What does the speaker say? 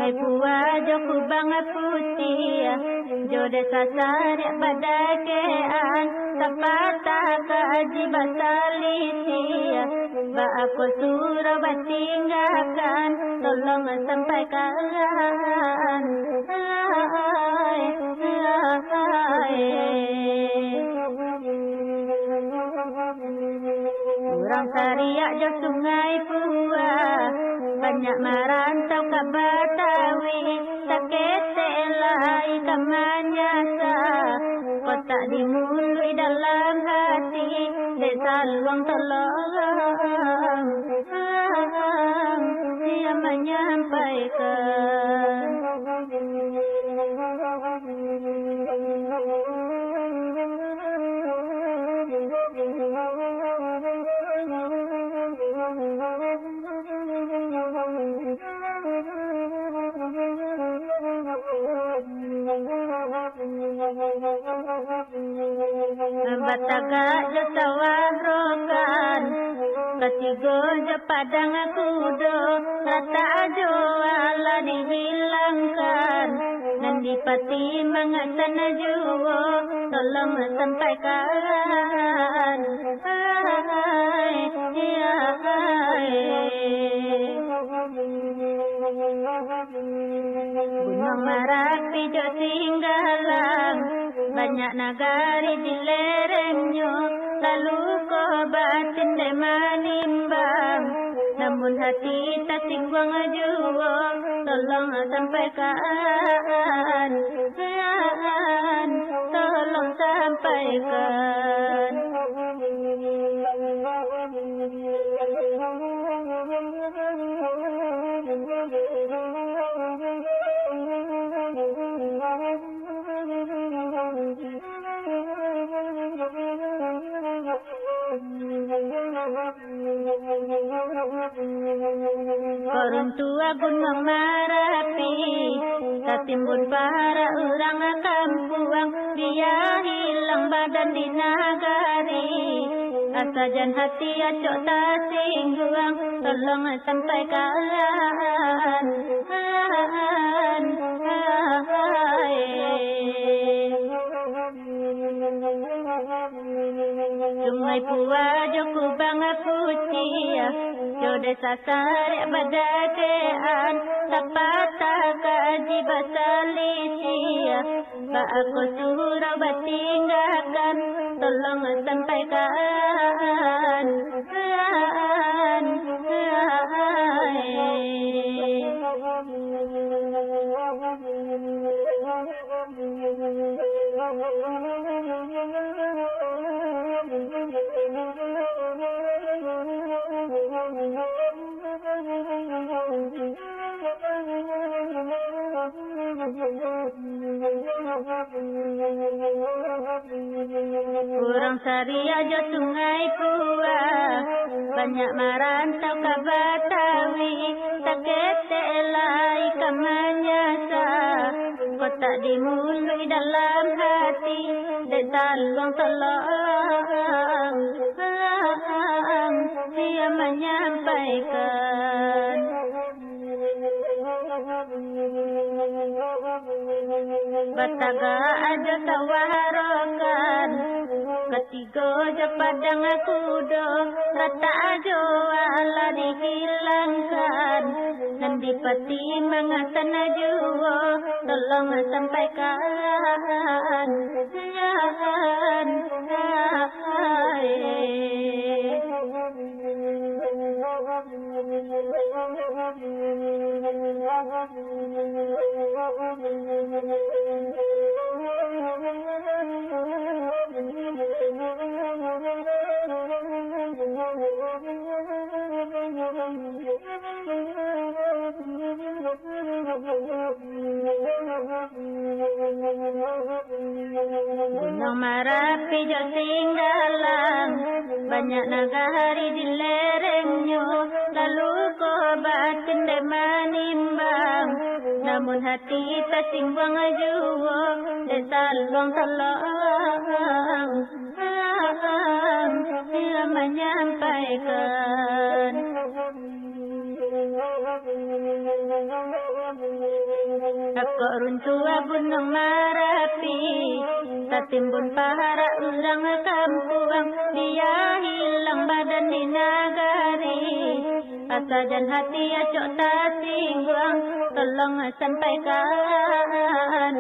Sungai Pua jo kubang putih, jo desa Sarek badakean, sapata kaji basalisi, ba aku suruh batinggalkan, tolong sampaikan. Orang Sariak jo Sungai Pua, banyak merantau ke Betawi, saketelai ke Manyasa, kotak dimului dalam hati, desa luang tolong, dia menyampaikan. Bataga jo sawah rokan, ketigo jo padang kudo, rata jo ala dihilangkan, dan dipati mengasan juwo, tolong sampaikan. Gunung Merapi jo Singgalang, banyak nagari di lerengnya, lalu kau batin de manimbang, namun hati tak singgung jua, tolong sampaikan, tolong sampaikan. Orang tua Gunung Merapi, ketimbun para orang kampung, dia hilang badan di nagari. Asajan hati acok tak singgung, tolong sampaikan. Sungai Pua jo kubang putih, jo desa Sarek badakean, sapata kaji basalisi, ba aku suruh batinggalkan, tolong sampaikan. Orang Sariak jo Sungai Pua, banyak merantau ke Betawi, saketelai ke Manyasa, kotak dimului dalam hati, desa luang tolong, dia menyampaikan. Bataga aja sawah rokan, ketigo jo padang kudo, rata ajo ala dihilangkan, dan dipati mengasan juwo, tolong sampaikan. Gunung Merapi jo Singgalang, banyak nagari di lerengnya, lalu kau batin de manimbang, namun hati tak singgung jua, desa luang tolong, dia menyampaikan. Aku runtua Gunung Merapi, tertimbun para orang kampung, dia hilang badan di nagari. Asa dan hati acok tak singgung, tolong sampaikan